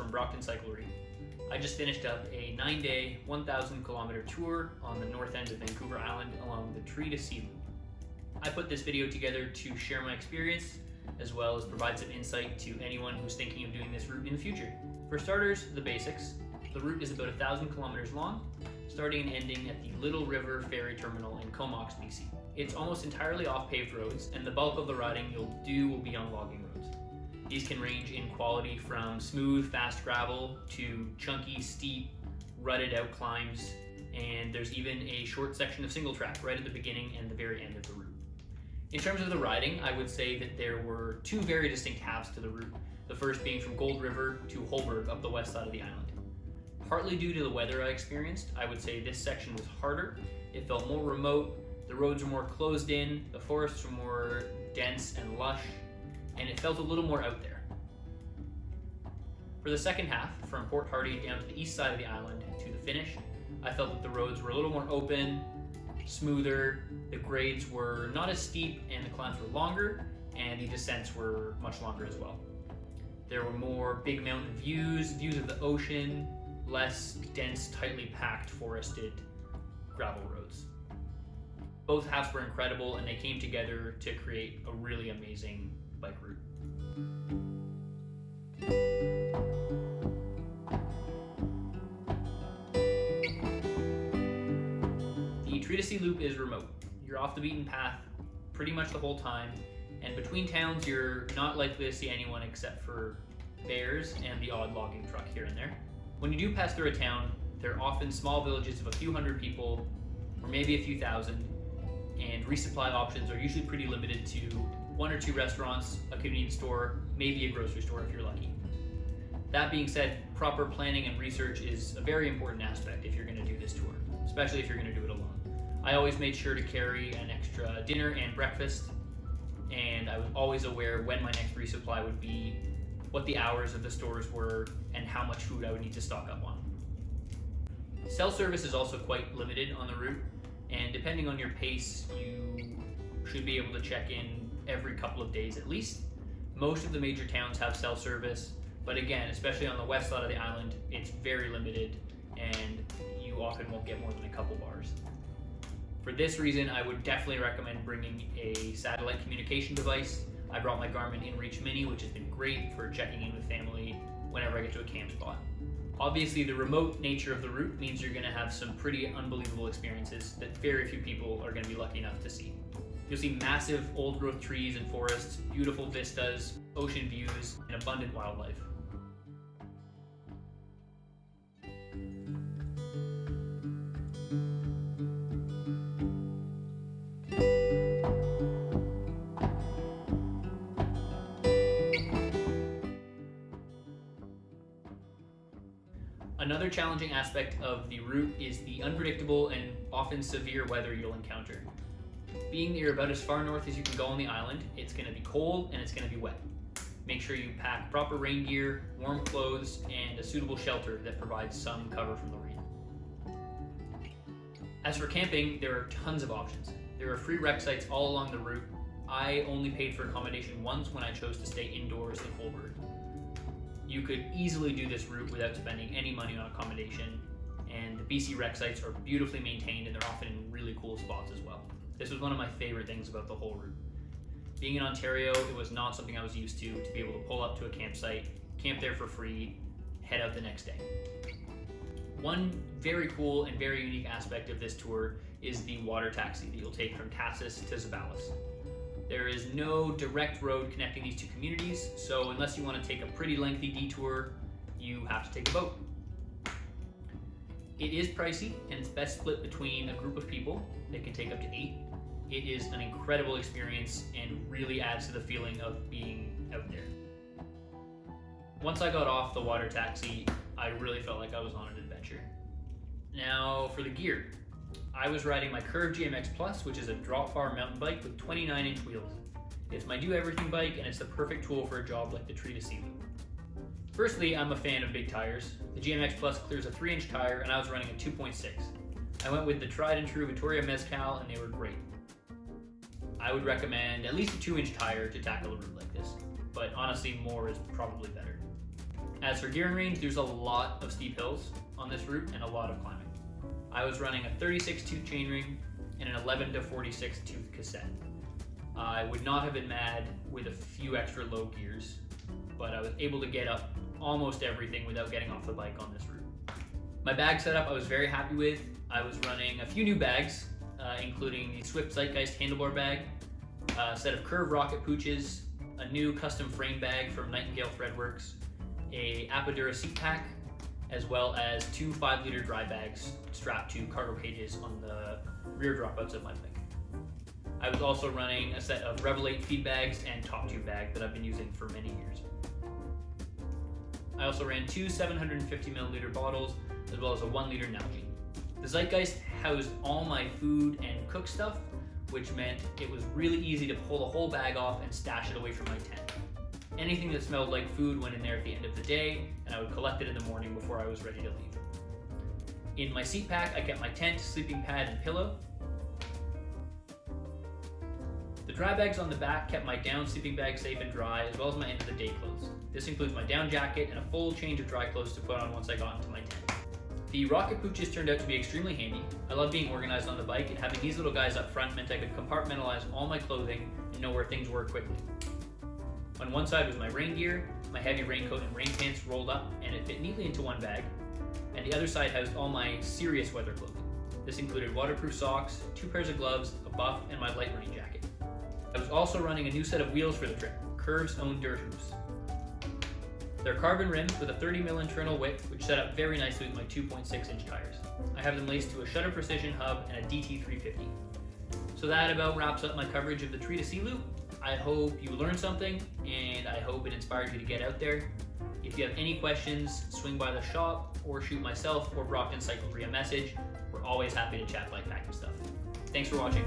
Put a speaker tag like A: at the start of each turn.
A: from Brockton Cyclery. I just finished up a 9-day, 1,000 kilometer tour on the north end of Vancouver Island along the Tree to Sea Loop. I put this video together to share my experience, as well as provide some insight to anyone who's thinking of doing this route in the future. For starters, the basics. The route is about 1,000 kilometers long, starting and ending at the Little River Ferry Terminal in Comox, BC. It's almost entirely off paved roads, and the bulk of the riding you'll do will be on logging roads. These can range in quality from smooth, fast gravel to chunky, steep, rutted out climbs, and there's even a short section of single track right at the beginning and the very end of the route. In terms of the riding, I would say that there were two very distinct halves to the route, the first being from Gold River to Holberg up the west side of the island. Partly due to the weather I experienced, I would say this section was harder. It felt more remote, the roads were more closed in, the forests were more dense and lush, and it felt a little more out there. For the second half, from Port Hardy down to the east side of the island to the finish, I felt that the roads were a little more open, smoother, the grades were not as steep and the climbs were longer, and the descents were much longer as well. There were more big mountain views of the ocean, less dense, tightly packed, forested gravel roads. Both halves were incredible and they came together to create a really amazing bike route. The Tree to Sea Loop is remote. You're off the beaten path pretty much the whole time, and between towns you're not likely to see anyone except for bears and the odd logging truck here and there. When you do pass through a town, there are often small villages of a few hundred people, or maybe a few thousand, and resupply options are usually pretty limited to 1 or 2 restaurants, a convenience store, maybe a grocery store if you're lucky. That being said, proper planning and research is a very important aspect if you're going to do this tour, especially if you're going to do it alone. I always made sure to carry an extra dinner and breakfast, and I was always aware when my next resupply would be, what the hours of the stores were, and how much food I would need to stock up on. Cell service is also quite limited on the route, and depending on your pace, you should be able to check in every couple of days at least. Most of the major towns have cell service, but again, especially on the west side of the island, it's very limited, and you often won't get more than a couple bars. For this reason, I would definitely recommend bringing a satellite communication device. I brought my Garmin InReach Mini, which has been great for checking in with family whenever I get to a camp spot. Obviously, the remote nature of the route means you're going to have some pretty unbelievable experiences that very few people are going to be lucky enough to see. You'll see massive old-growth trees and forests, beautiful vistas, ocean views, and abundant wildlife. Another challenging aspect of the route is the unpredictable and often severe weather you'll encounter. Being that you're about as far north as you can go on the island, it's going to be cold and it's going to be wet. Make sure you pack proper rain gear, warm clothes, and a suitable shelter that provides some cover from the rain. As for camping, there are tons of options. There are free rec sites all along the route. I only paid for accommodation once when I chose to stay indoors in Holberg. You could easily do this route without spending any money on accommodation, and the BC rec sites are beautifully maintained and they're often in really cool spots as well. This was one of my favorite things about the whole route. Being in Ontario, it was not something I was used to be able to pull up to a campsite, camp there for free, head out the next day. One very cool and very unique aspect of this tour is the water taxi that you'll take from Tassis to Zeballos. There is no direct road connecting these two communities, so unless you want to take a pretty lengthy detour, you have to take a boat. It is pricey, and it's best split between a group of people. They can take up to 8. It is an incredible experience and really adds to the feeling of being out there. Once I got off the water taxi, I really felt like I was on an adventure. Now for the gear. I was riding my Curve GMX Plus, which is a drop bar mountain bike with 29-inch wheels. It's my do-everything bike, and it's the perfect tool for a job like the Tree to Sea Loop. Firstly, I'm a fan of big tires. The GMX Plus clears a 3-inch tire, and I was running a 2.6. I went with the tried and true Vittoria Mezcal, and they were great. I would recommend at least a 2-inch tire to tackle a route like this, but honestly, more is probably better. As for gear and range, there's a lot of steep hills on this route and a lot of climbing. I was running a 36 tooth chainring and an 11 to 46 tooth cassette. I would not have been mad with a few extra low gears, but I was able to get up almost everything without getting off the bike on this route. My bag setup I was very happy with. I was running a few new bags, including the Swift Zeitgeist handlebar bag, a set of curved rocket pooches, a new custom frame bag from Nightingale Threadworks, a Apodura seat pack, as well as 2 5-liter dry bags strapped to cargo cages on the rear dropouts of my bike. I was also running a set of Revelate feed bags and top tube bag that I've been using for many years. I also ran 2 750 milliliter bottles, as well as a 1 liter Nalgene. The Zeitgeist housed all my food and cook stuff, which meant it was really easy to pull the whole bag off and stash it away from my tent. Anything that smelled like food went in there at the end of the day, and I would collect it in the morning before I was ready to leave. In my seat pack, I kept my tent, sleeping pad, and pillow. The dry bags on the back kept my down sleeping bag safe and dry, as well as my end of the day clothes. This includes my down jacket and a full change of dry clothes to put on once I got into my tent. The rocket pooches turned out to be extremely handy. I love being organized on the bike, and having these little guys up front meant I could compartmentalize all my clothing and know where things were quickly. On one side was my rain gear, my heavy raincoat and rain pants rolled up, and it fit neatly into one bag. And the other side housed all my serious weather clothing. This included waterproof socks, 2 pairs of gloves, a buff, and my light rain jacket. I was also running a new set of wheels for the trip, Curve's own dirt hoops. They're carbon rims with a 30mm internal width, which set up very nicely with my 2.6-inch tires. I have them laced to a Shutter Precision hub and a DT350. So that about wraps up my coverage of the Tree to Sea loop. I hope you learned something, and I hope it inspired you to get out there. If you have any questions, swing by the shop or shoot myself or Brockton Cyclery a message. We're always happy to chat bikepacking stuff. Thanks for watching.